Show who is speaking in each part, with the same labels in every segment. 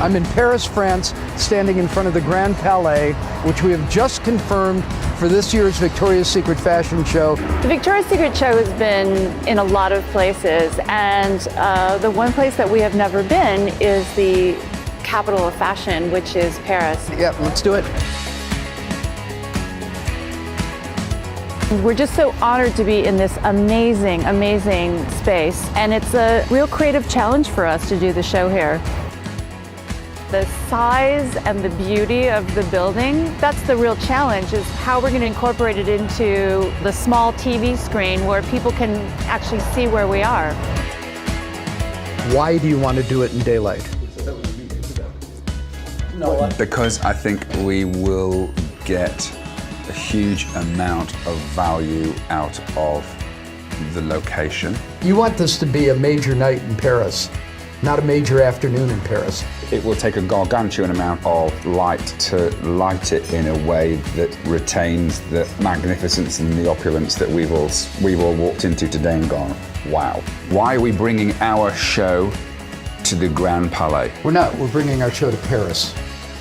Speaker 1: I'm in Paris, France, standing in front of the Grand Palais, which we have just confirmed for this year's Victoria's Secret fashion show.
Speaker 2: The Victoria's Secret show has been in a lot of places, and the one place that we have never been is the capital of fashion, which is Paris.
Speaker 1: Yeah, let's do it.
Speaker 2: We're just so honored to be in this amazing, amazing space, and it's a real creative challenge for us to do the show here. The size and the beauty of the building, that's the real challenge, is how we're going to incorporate it into the small TV screen where people can actually see where we are.
Speaker 1: Why do you want to do it in daylight?
Speaker 3: Because I think we will get a huge amount of value out of the location.
Speaker 1: You want this to be a major night in Paris, not a major afternoon in Paris.
Speaker 3: It will take a gargantuan amount of light to light it in a way that retains the magnificence and the opulence that we've all walked into today and gone, wow. Why are we bringing our show to the Grand Palais?
Speaker 1: We're not, we're bringing our show to Paris.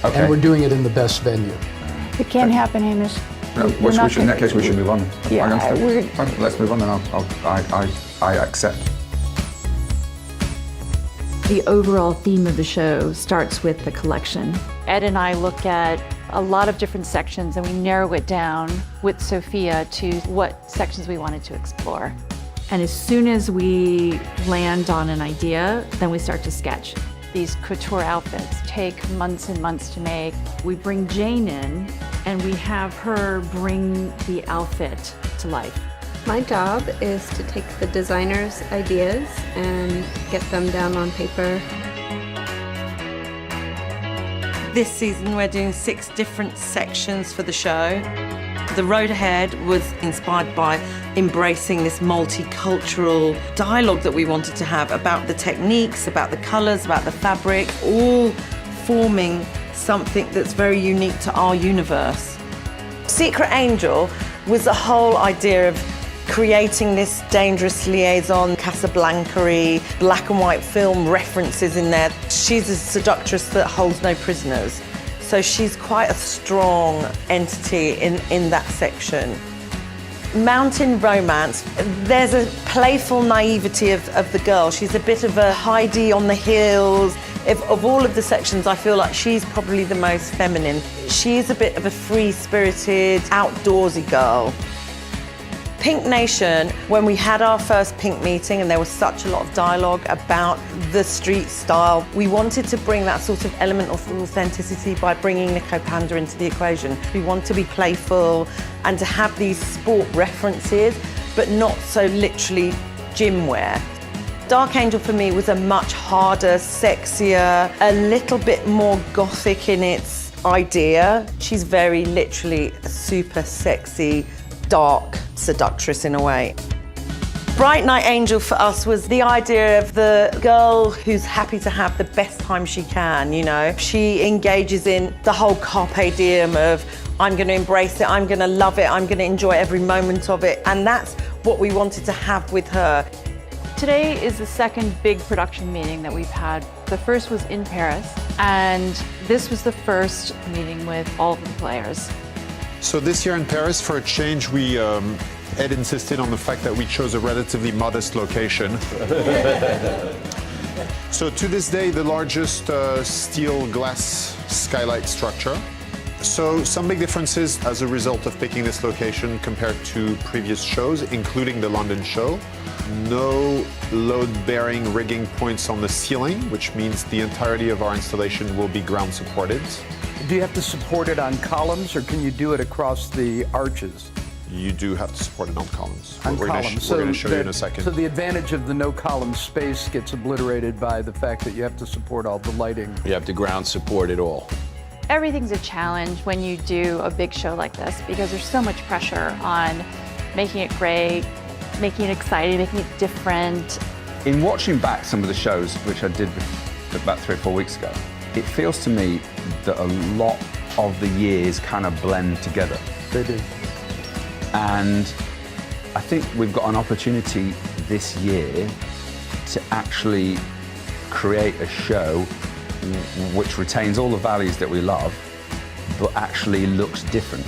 Speaker 3: Okay.
Speaker 1: And we're doing it in the best venue.
Speaker 2: It can't happen, Hamish.
Speaker 3: No, in that case, we should move on.
Speaker 2: Yeah,
Speaker 3: Fine, let's move on then. I accept.
Speaker 4: The overall theme of the show starts with the collection.
Speaker 2: Ed and I look at a lot of different sections and we narrow it down with Sophia to what sections we wanted to explore.
Speaker 4: And as soon as we land on an idea, then we start to sketch.
Speaker 2: These couture outfits take months and months to make.
Speaker 4: We bring Jane in and we have her bring the outfit to life.
Speaker 5: My job is to take the designer's ideas and get them down on paper.
Speaker 6: This season we're doing 6 different sections for the show. The road ahead was inspired by embracing this multicultural dialogue that we wanted to have about the techniques, about the colours, about the fabric, all forming something that's very unique to our universe. Secret Angel was the whole idea of creating this dangerous liaison, Casablanca-y, black and white film references in there. She's a seductress that holds no prisoners. So she's quite a strong entity in that section. Mountain romance, there's a playful naivety of the girl. She's a bit of a Heidi on the hills. Of all of the sections, I feel like she's probably the most feminine. She's a bit of a free-spirited, outdoorsy girl. Pink Nation, when we had our first Pink meeting and there was such a lot of dialogue about the street style, we wanted to bring that sort of element of authenticity by bringing Nico Panda into the equation. We want to be playful and to have these sport references, but not so literally gym wear. Dark Angel for me was a much harder, sexier, a little bit more gothic in its idea. She's very literally a super sexy, dark seductress in a way. Bright Night Angel for us was the idea of the girl who's happy to have the best time she can, you know. She engages in the whole carpe diem of, I'm going to embrace it, I'm going to love it, I'm going to enjoy every moment of it. And that's what we wanted to have with her.
Speaker 2: Today is the second big production meeting that we've had. The first was in Paris, and this was the first meeting with all of the players.
Speaker 7: So this year in Paris, for a change, Ed insisted on the fact that we chose a relatively modest location. So to this day, the largest steel glass skylight structure. So some big differences as a result of picking this location compared to previous shows, including the London show. No load-bearing rigging points on the ceiling, which means the entirety of our installation will be ground supported.
Speaker 1: Do you have to support it on columns or can you do it across the arches?
Speaker 7: You do have to support it on columns.
Speaker 1: On
Speaker 7: We're
Speaker 1: columns.
Speaker 7: going to show you in a second.
Speaker 1: So the advantage of the no column space gets obliterated by the fact that you have to support all the lighting.
Speaker 8: You have to ground support it all.
Speaker 2: Everything's a challenge when you do a big show like this because there's so much pressure on making it great, making it exciting, making it different.
Speaker 3: In watching back some of the shows, which I did about 3 or 4 weeks ago, it feels to me that a lot of the years kind of blend together.
Speaker 1: They do.
Speaker 3: And I think we've got an opportunity this year to actually create a show which retains all the values that we love, but actually looks different.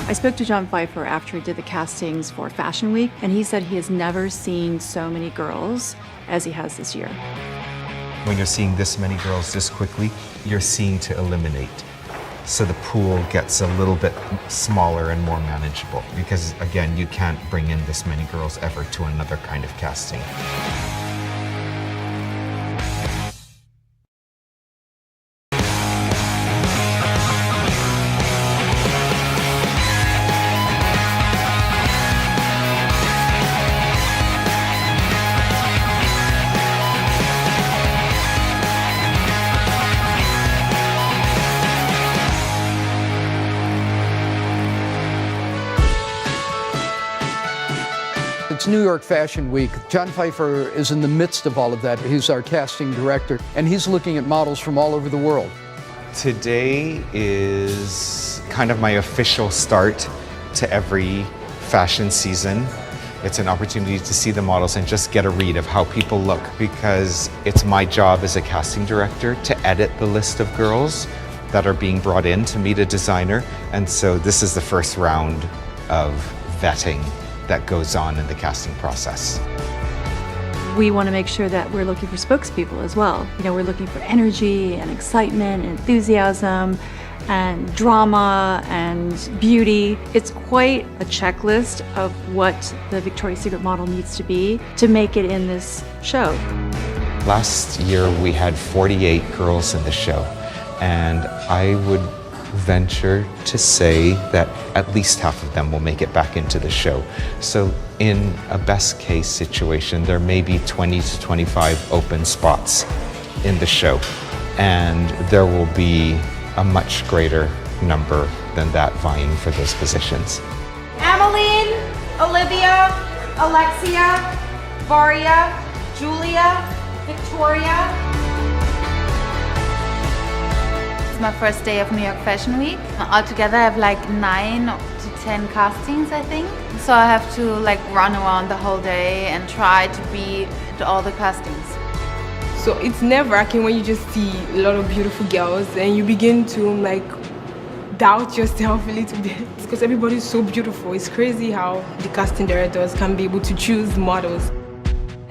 Speaker 9: I spoke to John Pfeiffer after he did the castings for Fashion Week, and he said he has never seen so many girls as he has this year.
Speaker 10: When you're seeing this many girls this quickly, you're seeing to eliminate. So the pool gets a little bit smaller and more manageable because, again, you can't bring in this many girls ever to another kind of casting.
Speaker 1: It's New York Fashion Week. John Pfeiffer is in the midst of all of that. He's our casting director, and he's looking at models from all over the world.
Speaker 10: Today is kind of my official start to every fashion season. It's an opportunity to see the models and just get a read of how people look, because it's my job as a casting director to edit the list of girls that are being brought in to meet a designer. And so this is the first round of vetting that goes on in the casting process.
Speaker 9: We want to make sure that we're looking for spokespeople as well. You know, we're looking for energy and excitement and enthusiasm and drama and beauty. It's quite a checklist of what the Victoria's Secret model needs to be to make it in this show.
Speaker 10: Last year we had 48 girls in the show, and I would venture to say that at least half of them will make it back into the show. So in a best case situation, there may be 20 to 25 open spots in the show, and there will be a much greater number than that vying for those positions.
Speaker 11: Emmeline, Olivia, Alexia, Varia, Julia, Victoria.
Speaker 12: It's my first day of New York Fashion Week. Altogether I have like 9 to 10 castings, I think. So I have to like run around the whole day and try to be at all the castings.
Speaker 13: So it's nerve-wracking when you just see a lot of beautiful girls and you begin to like doubt yourself a little bit because everybody's so beautiful. It's crazy how the casting directors can be able to choose models.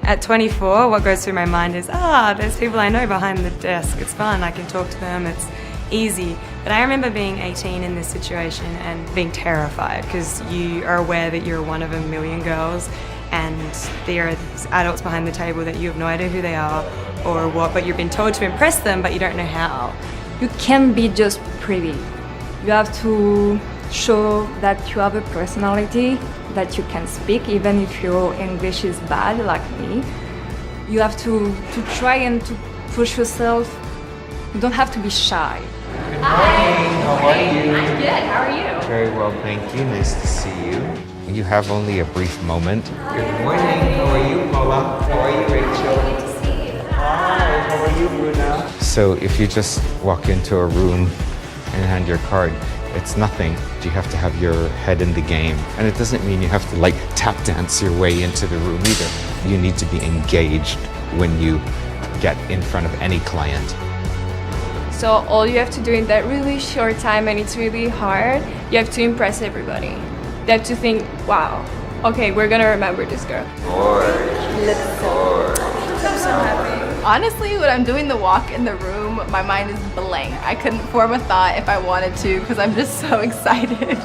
Speaker 14: At 24, what goes through my mind is, there's people I know behind the desk. It's fun, I can talk to them, it's easy. But I remember being 18 in this situation and being terrified because you are aware that you're one of a million girls and there are adults behind the table that you have no idea who they are or what, but you've been told to impress them, but you don't know how.
Speaker 15: You can't be just pretty. You have to show that you have a personality, that you can speak, even if your English is bad, like me. You have to try and to push yourself. You don't have to be shy.
Speaker 10: Good morning, how are you?
Speaker 15: I'm good, how are you?
Speaker 10: Very well, thank you, nice to see you. You have only a brief moment. Good morning, how are you, Paula? How are you, Rachel? Good to see you. Hi, how are you, Bruna? So if you just walk into a room and hand your card, it's nothing. You have to have your head in the game. And it doesn't mean you have to like tap dance your way into the room either. You need to be engaged when you get in front of any client.
Speaker 16: So all you have to do in that really short time, and it's really hard, you have to impress everybody. You have to think, wow, okay, we're gonna remember this girl.
Speaker 11: I'm so happy. Honestly, when I'm doing the walk in the room, my mind is blank. I couldn't form a thought if I wanted to because I'm just so excited.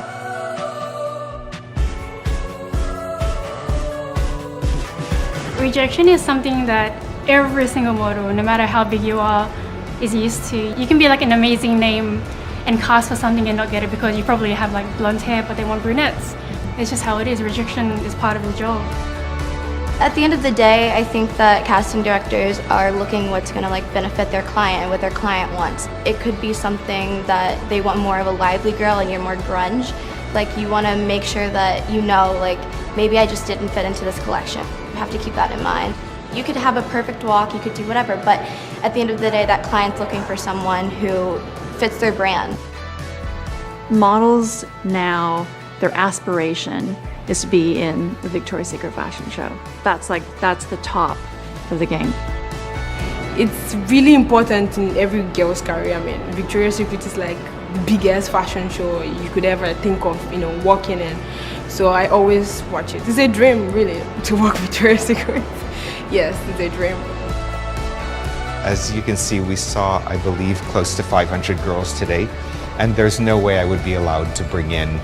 Speaker 17: Rejection is something that every single model, no matter how big you are, is used to. You can be like an amazing name and cast for something and not get it because you probably have like blonde hair but they want brunettes. It's just how it is. Rejection is part of the job.
Speaker 18: At the end of the day, I think that casting directors are looking what's going to like benefit their client and what their client wants. It could be something that they want more of a lively girl and you're more grunge. Like you want to make sure that you know, like maybe I just didn't fit into this collection. You have to keep that in mind. You could have a perfect walk, you could do whatever, but at the end of the day, that client's looking for someone who fits their brand.
Speaker 9: Models now, their aspiration is to be in the Victoria's Secret fashion show. That's the top of the game.
Speaker 13: It's really important in every girl's career. I mean, Victoria's Secret is like the biggest fashion show you could ever think of, you know, working in. So I always watch it. It's a dream, really, to work with Victoria's Secret. Yes, it's a dream.
Speaker 10: As you can see, we saw, I believe, close to 500 girls today, and there's no way I would be allowed to bring in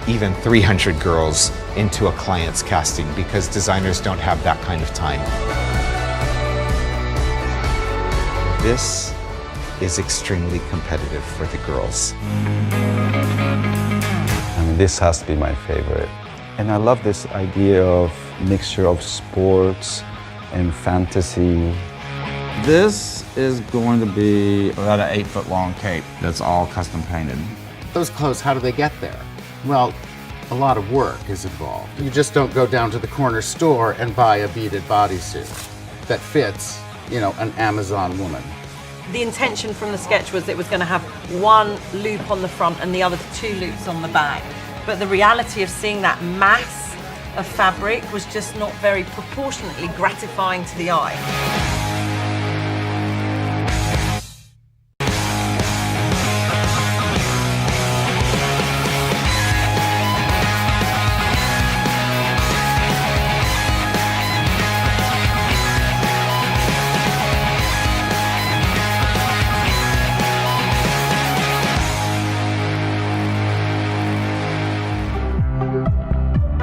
Speaker 10: even 300 girls into a client's casting because designers don't have that kind of time. This is extremely competitive for the girls.
Speaker 19: I mean, this has to be my favorite. And I love this idea of mixture of sports and fantasy.
Speaker 20: This is going to be about an 8-foot long cape that's all custom painted.
Speaker 21: Those clothes, how do they get there? Well, a lot of work is involved. You just don't go down to the corner store and buy a beaded bodysuit that fits, you know, an Amazon woman.
Speaker 6: The intention from the sketch was it was going to have one loop on the front and the other 2 loops on the back. But the reality of seeing that mass of fabric was just not very proportionately gratifying to the eye.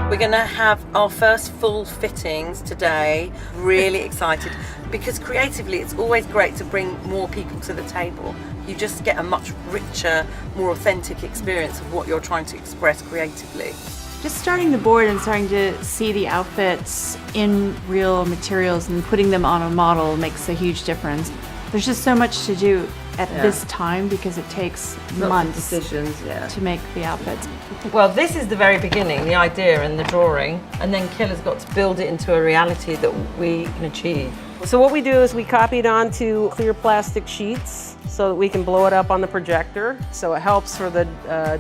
Speaker 6: We're going to have our first full fittings today. Really excited because creatively it's always great to bring more people to the table. You just get a much richer, more authentic experience of what you're trying to express creatively.
Speaker 2: Just starting the board and starting to see the outfits in real materials and putting them on a model makes a huge difference. There's just so much to do at this time because it takes months to make the outfits.
Speaker 6: Well, this is the very beginning, the idea and the drawing, and then Killer's got to build it into a reality that we can achieve.
Speaker 22: So what we do is we copy it onto clear plastic sheets so that we can blow it up on the projector. So it helps for the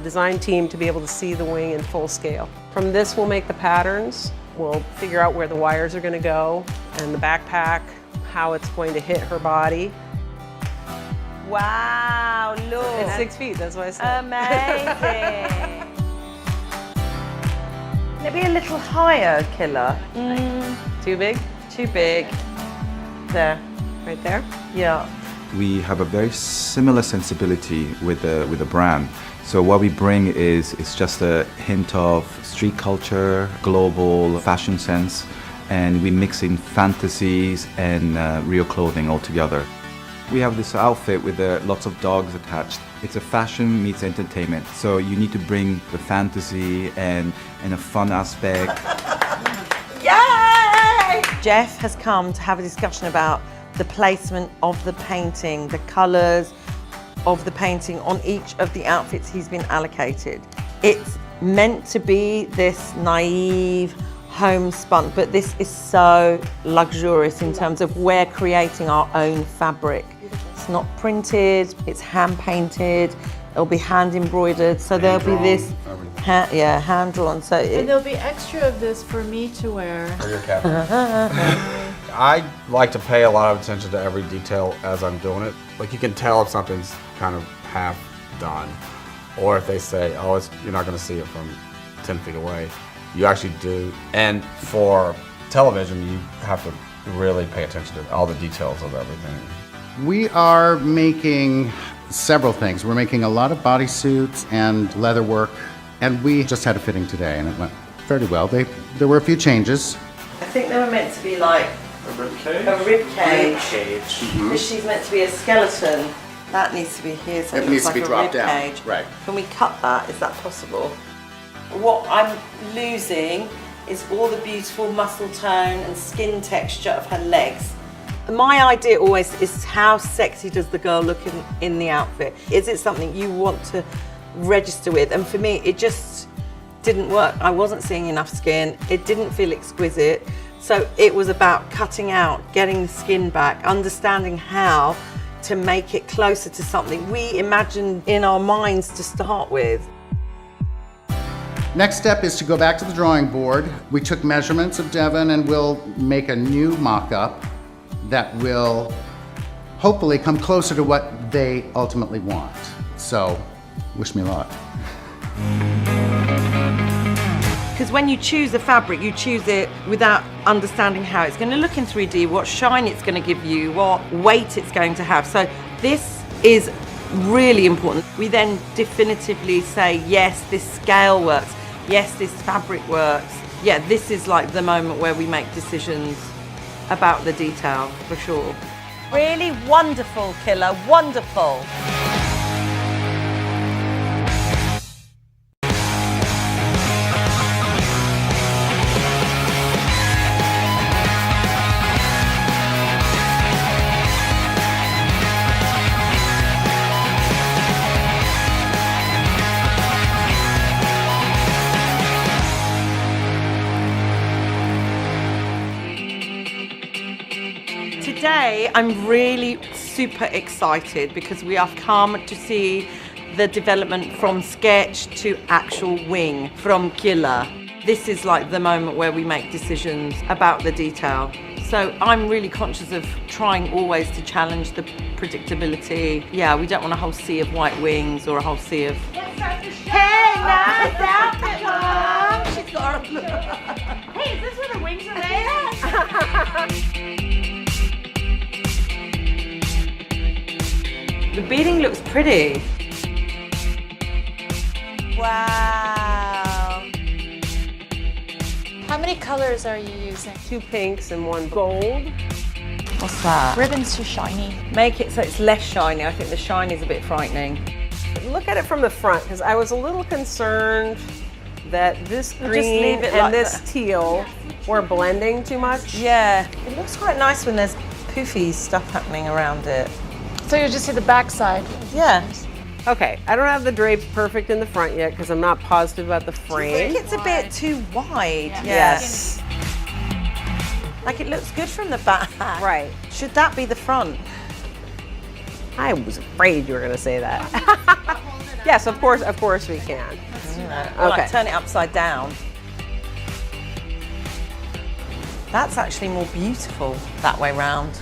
Speaker 22: design team to be able to see the wing in full scale. From this, we'll make the patterns. We'll figure out where the wires are going to go and the backpack, how it's going to hit her body.
Speaker 6: Wow, look.
Speaker 22: It's 6 feet, that's what I said.
Speaker 6: Amazing. Can it be a little higher, Killer?
Speaker 22: Too big?
Speaker 6: Too big. There.
Speaker 22: Right there?
Speaker 6: Yeah.
Speaker 23: We have a very similar sensibility with the brand. So what we bring is just a hint of street culture, global fashion sense, and we mix in fantasies and real clothing all together. We have this outfit with lots of dogs attached. It's a fashion meets entertainment. So you need to bring the fantasy and a fun aspect.
Speaker 6: Yay! Jeff has come to have a discussion about the placement of the painting, the colours of the painting on each of the outfits he's been allocated. It's meant to be this naive, homespun, but this is so luxurious in terms of we're creating our own fabric. It's not printed, it's hand painted, it'll be hand embroidered, so there'll be this, hand drawn. So
Speaker 2: and there'll be extra of this for me to wear.
Speaker 20: For your captain. I like to pay a lot of attention to every detail as I'm doing it. Like you can tell if something's kind of half done, or if they say, oh, you're not going to see it from 10 feet away. You actually do. And for television, you have to really pay attention to all the details of everything.
Speaker 21: We are making several things. We're making a lot of bodysuits and leather work, and we just had a fitting today, and it went fairly well. There were a few changes.
Speaker 6: I think they were meant to be like
Speaker 20: a rib cage.
Speaker 6: A rib cage. Because she's meant to be a skeleton. That needs to be here, so
Speaker 21: It
Speaker 6: it
Speaker 21: needs
Speaker 6: looks
Speaker 21: to be
Speaker 6: like a
Speaker 21: dropped
Speaker 6: rib
Speaker 21: down.
Speaker 6: cage.
Speaker 21: Right.
Speaker 6: Can we cut that? Is that possible? What I'm losing is all the beautiful muscle tone and skin texture of her legs. My idea always is how sexy does the girl look in the outfit? Is it something you want to register with? And for me, it just didn't work. I wasn't seeing enough skin. It didn't feel exquisite. So it was about cutting out, getting the skin back, understanding how to make it closer to something we imagined in our minds to start with.
Speaker 21: Next step is to go back to the drawing board. We took measurements of Devon and we'll make a new mock-up that will hopefully come closer to what they ultimately want. So, wish me luck.
Speaker 6: Because when you choose a fabric, you choose it without understanding how it's going to look in 3D, what shine it's going to give you, what weight it's going to have. So this is really important. We then definitively say, yes, this scale works. Yes, this fabric works. Yeah, this is like the moment where we make decisions about the detail, for sure.
Speaker 4: Really wonderful, Killa, wonderful.
Speaker 6: Today, I'm really super excited because we have come to see the development from sketch to actual wing from Killa. This is like the moment where we make decisions about the detail. So I'm really conscious of trying always to challenge the predictability. Yeah, we don't want a whole sea of white wings or a whole sea of...
Speaker 4: Hey, nice outfit, Mom! She's got Hey, is this where the wings are there?
Speaker 6: The beading looks pretty.
Speaker 4: Wow. How many colors are you using?
Speaker 22: 2 pinks and 1 gold.
Speaker 6: What's that?
Speaker 4: Ribbon's too shiny.
Speaker 6: Make it so it's less shiny. I think the shine is a bit frightening.
Speaker 22: Look at it from the front, because I was a little concerned that this
Speaker 6: We'll
Speaker 22: green
Speaker 6: just leave it
Speaker 22: and
Speaker 6: like
Speaker 22: this
Speaker 6: that.
Speaker 22: teal were blending too much.
Speaker 6: Yeah, it looks quite nice when there's poofy stuff happening around it.
Speaker 4: So you just see the back side.
Speaker 6: Yeah.
Speaker 22: Okay, I don't have the drape perfect in the front yet because I'm not positive about the
Speaker 6: I
Speaker 22: frame.
Speaker 6: think it's a bit too wide.
Speaker 4: Yeah.
Speaker 6: Yes. Like it looks good from the back.
Speaker 22: Right.
Speaker 6: Should that be the front?
Speaker 22: I was afraid you were going to say that. Yes, of course we can.
Speaker 6: Or like
Speaker 22: Okay.
Speaker 6: turn it upside down. That's actually more beautiful that way round.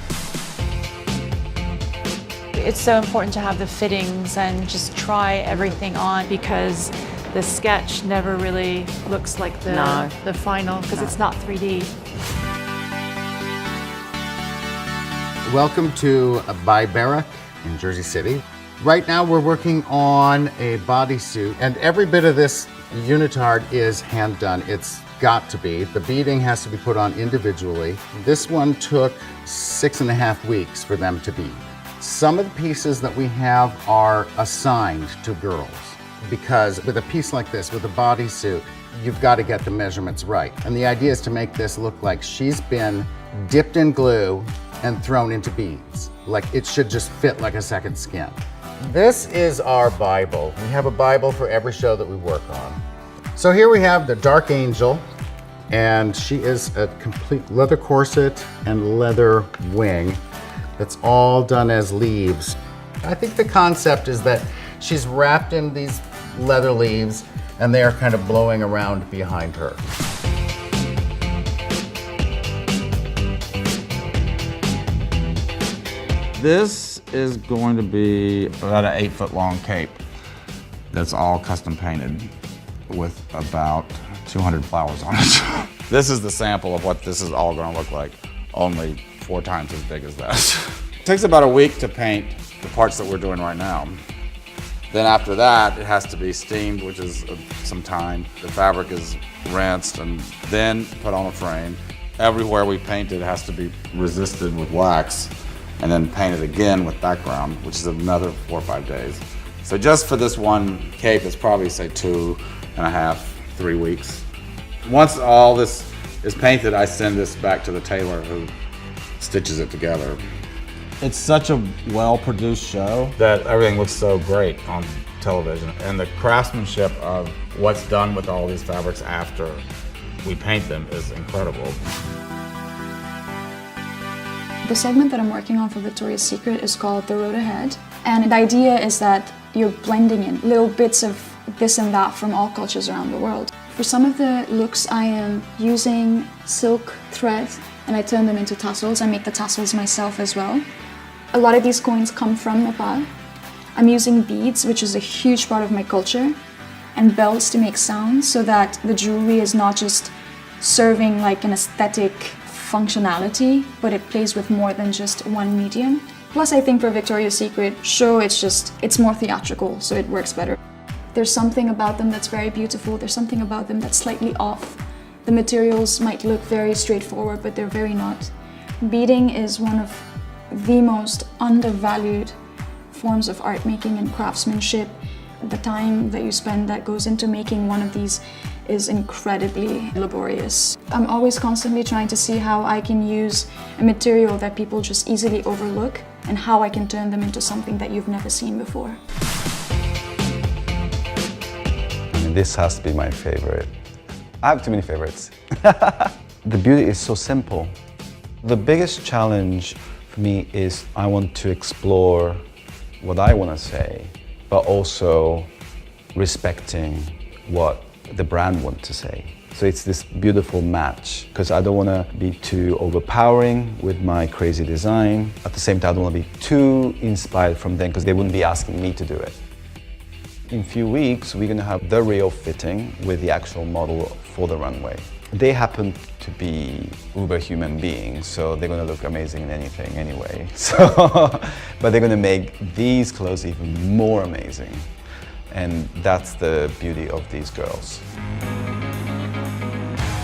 Speaker 2: It's so important to have the fittings and just try everything on because the sketch never really looks like the final because it's not 3D.
Speaker 21: Welcome to By Barrack in Jersey City. Right now we're working on a bodysuit, and every bit of this unitard is hand done. It's got to be. The beading has to be put on individually. This one took 6.5 weeks for them to bead. Some of the pieces that we have are assigned to girls because with a piece like this, with a bodysuit, you've got to get the measurements right. And the idea is to make this look like she's been dipped in glue and thrown into beads. Like it should just fit like a second skin. This is our Bible. We have a Bible for every show that we work on. So here we have the Dark Angel, and she is a complete leather corset and leather wing. It's all done as leaves. I think the concept is that she's wrapped in these leather leaves and they are kind of blowing around behind her.
Speaker 20: This is going to be about an 8-foot long cape that's all custom painted with about 200 flowers on it. This is the sample of what this is all going to look like, only 4 times as big as that. It takes about a week to paint the parts that we're doing right now. Then after that, it has to be steamed, which is some time. The fabric is rinsed and then put on a frame. Everywhere we paint it has to be resisted with wax and then painted again with background, which is another 4 or 5 days. So just for this one cape, it's probably say 2.5, 3 weeks. Once all this is painted, I send this back to the tailor who stitches it together. It's such a well-produced show that everything looks so great on television. And the craftsmanship of what's done with all these fabrics after we paint them is incredible.
Speaker 5: The segment that I'm working on for Victoria's Secret is called The Road Ahead. And the idea is that you're blending in little bits of this and that from all cultures around the world. For some of the looks, I am using silk thread and I turn them into tassels. I make the tassels myself as well. A lot of these coins come from Nepal. I'm using beads, which is a huge part of my culture, and bells to make sounds so that the jewelry is not just serving like an aesthetic functionality, but it plays with more than just one medium. Plus, I think for Victoria's Secret show, it's more theatrical, so it works better. There's something about them that's very beautiful. There's something about them that's slightly off. The materials might look very straightforward, but they're very not. Beading is one of the most undervalued forms of art making and craftsmanship. The time that you spend that goes into making one of these is incredibly laborious. I'm always constantly trying to see how I can use a material that people just easily overlook and how I can turn them into something that you've never seen before.
Speaker 19: This has to be my favorite. I have too many favorites. The beauty is so simple. The biggest challenge for me is I want to explore what I want to say, but also respecting what the brand wants to say. So it's this beautiful match, because I don't want to be too overpowering with my crazy design. At the same time, I don't want to be too inspired from them, because they wouldn't be asking me to do it. In a few weeks, we're going to have the real fitting with the actual model for the runway. They happen to be uber human beings, so they're going to look amazing in anything anyway. But they're going to make these clothes even more amazing. And that's the beauty of these girls.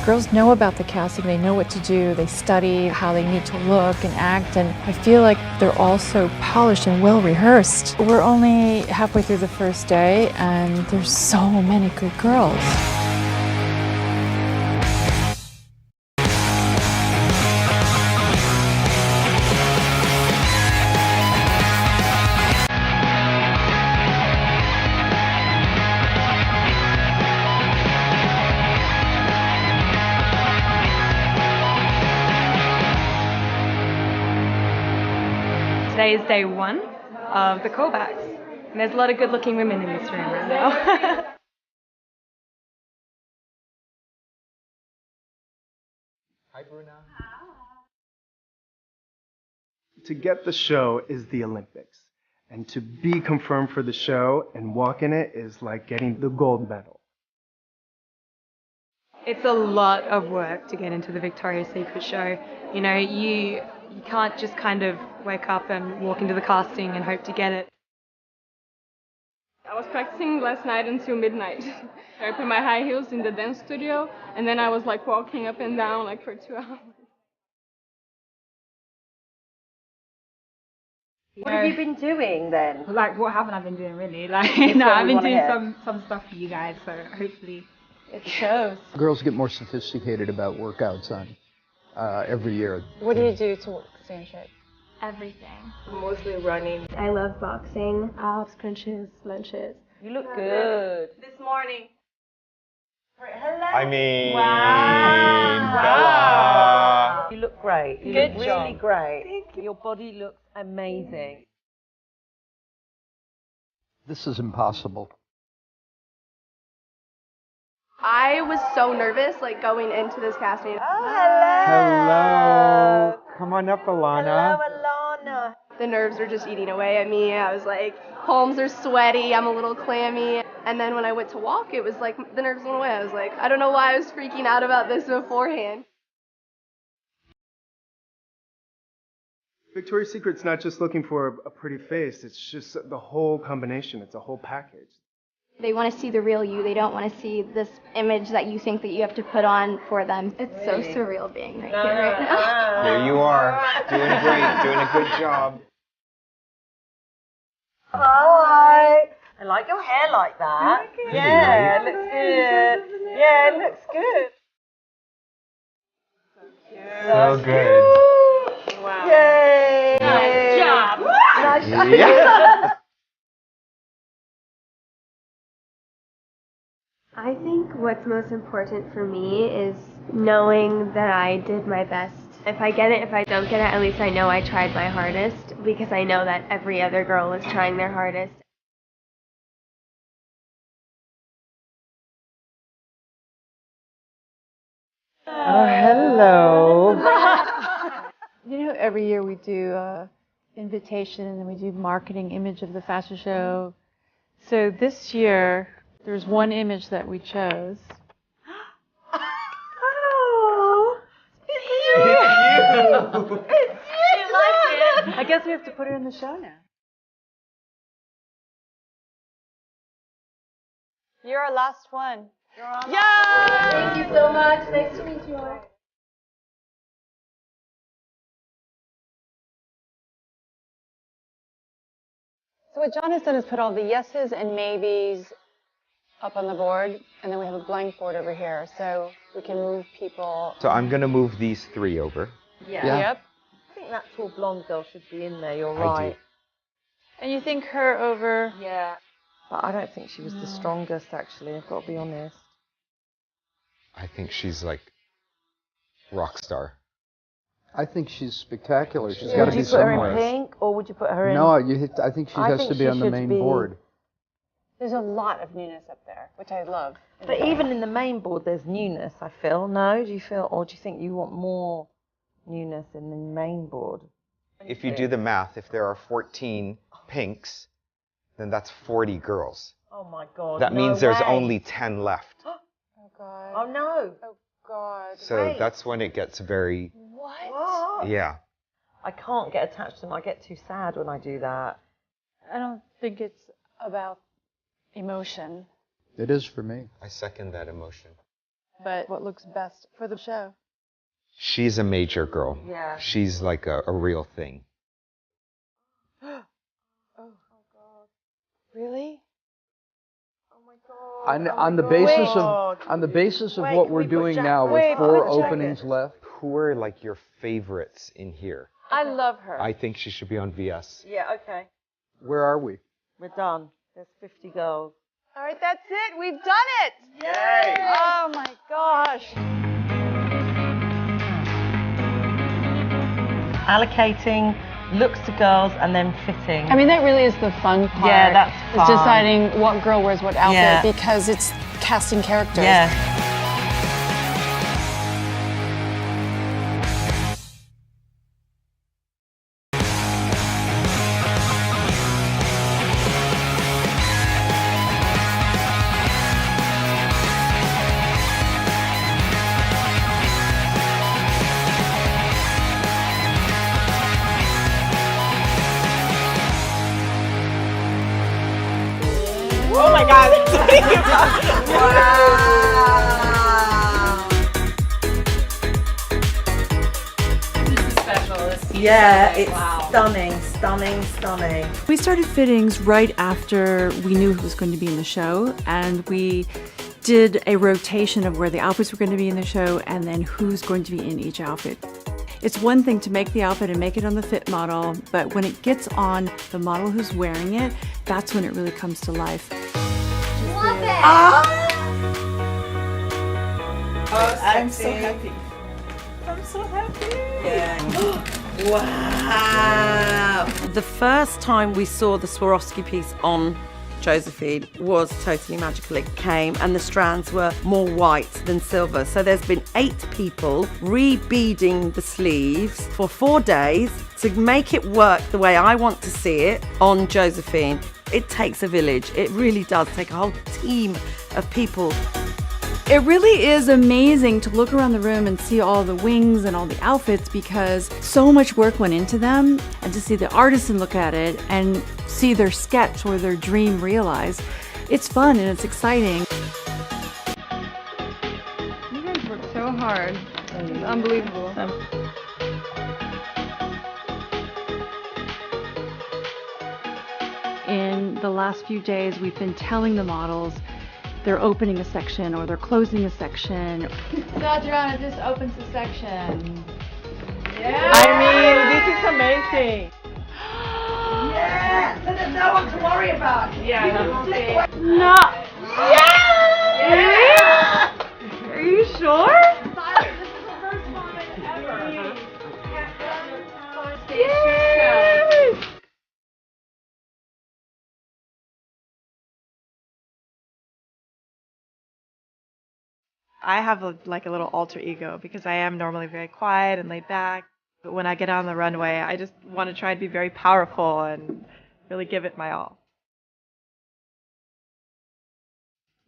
Speaker 2: Girls know about the casting, they know what to do, they study how they need to look and act, and I feel like they're all so polished and well rehearsed. We're only halfway through the first day and there's so many good girls.
Speaker 14: Today is day one of the callbacks, and there's a lot of good-looking women in this room right now.
Speaker 3: Hi, Bruna. To get the show is the Olympics, and to be confirmed for the show and walk in it is like getting the gold medal.
Speaker 14: It's a lot of work to get into the Victoria's Secret show. You know, you can't just kind of wake up and walk into the casting and hope to get it.
Speaker 16: I was practicing last night until midnight. I put my high heels in the dance studio, and then I was like walking up and down like for 2 hours.
Speaker 4: What have you been doing then?
Speaker 7: Like, what haven't I been doing really? Like,
Speaker 4: It's
Speaker 7: no,
Speaker 4: what
Speaker 7: I've
Speaker 4: we
Speaker 7: been
Speaker 4: wanna
Speaker 7: doing
Speaker 4: hear.
Speaker 7: some stuff for you guys, so hopefully
Speaker 4: It shows.
Speaker 1: Girls get more sophisticated about workouts every year.
Speaker 2: What do you do to stay in shape?
Speaker 16: Everything.
Speaker 13: Mostly running.
Speaker 16: I love boxing, abs, crunches, lunches.
Speaker 4: You look good. This morning. Hello.
Speaker 3: I mean,
Speaker 4: Wow.
Speaker 3: Bella.
Speaker 4: You look great. You
Speaker 16: Good
Speaker 4: look
Speaker 16: job.
Speaker 4: really great. Thank you. Your body looks amazing.
Speaker 1: This is impossible.
Speaker 16: I was so nervous, like going into this casting.
Speaker 3: Hello. Come on up, Alana.
Speaker 4: Alana.
Speaker 16: The nerves are just eating away at me. I was like, palms are sweaty, I'm a little clammy. And then when I went to walk, it was like the nerves went away. I was like, I don't know why I was freaking out about this beforehand.
Speaker 3: Victoria's Secret's not just looking for a pretty face, it's just the whole combination, it's a whole package.
Speaker 18: They want to see the real you. They don't want to see this image that you think that you have to put on for them. It's so surreal being right here right now.
Speaker 10: There you are, doing great, doing a good job.
Speaker 4: Hi. I like your hair like that. Yeah, it looks good. Yeah, it looks good.
Speaker 10: So good.
Speaker 4: Wow. Yay.
Speaker 16: Nice job.
Speaker 4: Nice job.
Speaker 10: Yeah.
Speaker 16: I think what's most important for me is knowing that I did my best. If I get it, if I don't get it, at least I know I tried my hardest, because I know that every other girl is trying their hardest.
Speaker 4: Oh, hello.
Speaker 2: You know, every year we do invitation, and then we do marketing image of the fashion show. So this year, there's one image that we chose.
Speaker 4: Oh, it's you! It's you!
Speaker 2: You like it? I guess we have to put her in the show now. You're our last one.
Speaker 4: Yeah! Thank you so much. Nice to meet you all.
Speaker 2: So what John has done is put all the yeses and maybes up on the board, and then we have a blank board over here, so we can move people.
Speaker 10: So I'm going to move these 3 over.
Speaker 6: Yeah.
Speaker 2: Yep.
Speaker 6: I think that tall blonde girl should be in there, you're
Speaker 10: I
Speaker 6: right.
Speaker 10: do.
Speaker 2: And you think her over?
Speaker 6: Yeah. But I don't think she was the strongest, actually, I've got to be honest.
Speaker 10: I think she's like rock star.
Speaker 1: I think she's spectacular. She's got to be
Speaker 6: Would you put her
Speaker 1: somewhere.
Speaker 6: in pink, or would you put her in...
Speaker 1: No, I think she has to be on the main board.
Speaker 2: There's a lot of newness up there, which I love.
Speaker 6: But even in the main board, there's newness, I feel. No? Do you feel, or do you think you want more newness in the main board?
Speaker 10: If you do the math, if there are 14 pinks, then that's 40 girls.
Speaker 6: Oh my God.
Speaker 10: That means there's only 10 left.
Speaker 2: Oh, God.
Speaker 6: Oh, no.
Speaker 2: Oh, God.
Speaker 10: So that's when it gets very,
Speaker 6: What?
Speaker 10: yeah.
Speaker 6: I can't get attached to them. I get too sad when I do that.
Speaker 2: I don't think it's about emotion,
Speaker 1: It is for me.
Speaker 10: I second that emotion.
Speaker 2: but what looks best for the show.
Speaker 10: She's a major girl.
Speaker 6: Yeah.
Speaker 10: She's like a real thing.
Speaker 2: Oh, God. Really?
Speaker 1: On the basis of
Speaker 6: Wait,
Speaker 1: what
Speaker 6: can
Speaker 1: we're
Speaker 6: we put
Speaker 1: doing
Speaker 6: Jack-
Speaker 1: now
Speaker 6: wait,
Speaker 1: with 4
Speaker 6: put Jack
Speaker 1: openings
Speaker 6: in.
Speaker 1: left,
Speaker 10: Who are like your favorites in here?
Speaker 2: I love her.
Speaker 10: I think she should be on VS.
Speaker 6: Yeah, okay.
Speaker 1: where are we?
Speaker 6: We're done. There's 50 girls.
Speaker 2: All right, that's it. We've done it.
Speaker 6: Yay!
Speaker 2: Oh, my gosh.
Speaker 6: Allocating looks to girls and then fitting.
Speaker 2: I mean, that really is the fun part.
Speaker 6: Yeah, that's
Speaker 2: is
Speaker 6: fun.
Speaker 2: deciding what girl wears what outfit
Speaker 6: Yeah.
Speaker 2: because it's casting characters.
Speaker 6: Yeah.
Speaker 4: Oh my God.
Speaker 6: Yeah, it's stunning, stunning, stunning.
Speaker 9: We started fittings right after we knew who was going to be in the show, and we did a rotation of where the outfits were going to be in the show and then who's going to be in each outfit. It's one thing to make the outfit and make it on the fit model, but when it gets on the model who's wearing it, that's when it really comes to life.
Speaker 4: Love it.
Speaker 6: Oh,
Speaker 4: I'm so happy. I'm so happy.
Speaker 6: Yeah. Wow. The first time we saw the Swarovski piece on Josephine was totally magical. It came and the strands were more white than silver. So there's been 8 people re-beading the sleeves for 4 days to make it work the way I want to see it on Josephine. It takes a village. It really does take a whole team of people.
Speaker 9: It really is amazing to look around the room and see all the wings and all the outfits because so much work went into them, and to see the artisan look at it and see their sketch or their dream realized. It's fun and it's exciting.
Speaker 2: You guys work so hard. It's unbelievable. In the last few days, we've been telling the models they're opening a section or they're closing a section. So, Adriana, just opens a section.
Speaker 4: Yeah.
Speaker 6: I mean, this is amazing.
Speaker 4: Yeah. So there's no one to worry about.
Speaker 2: Yeah,
Speaker 4: You can
Speaker 2: no.
Speaker 4: flip away.
Speaker 2: No.
Speaker 4: Yeah.
Speaker 2: Really? Are you sure? Yay!
Speaker 7: I have like a little alter ego because I am normally very quiet and laid back.
Speaker 8: When I get on the runway, I just want to try to be very powerful and really give it my all.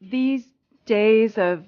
Speaker 8: These days of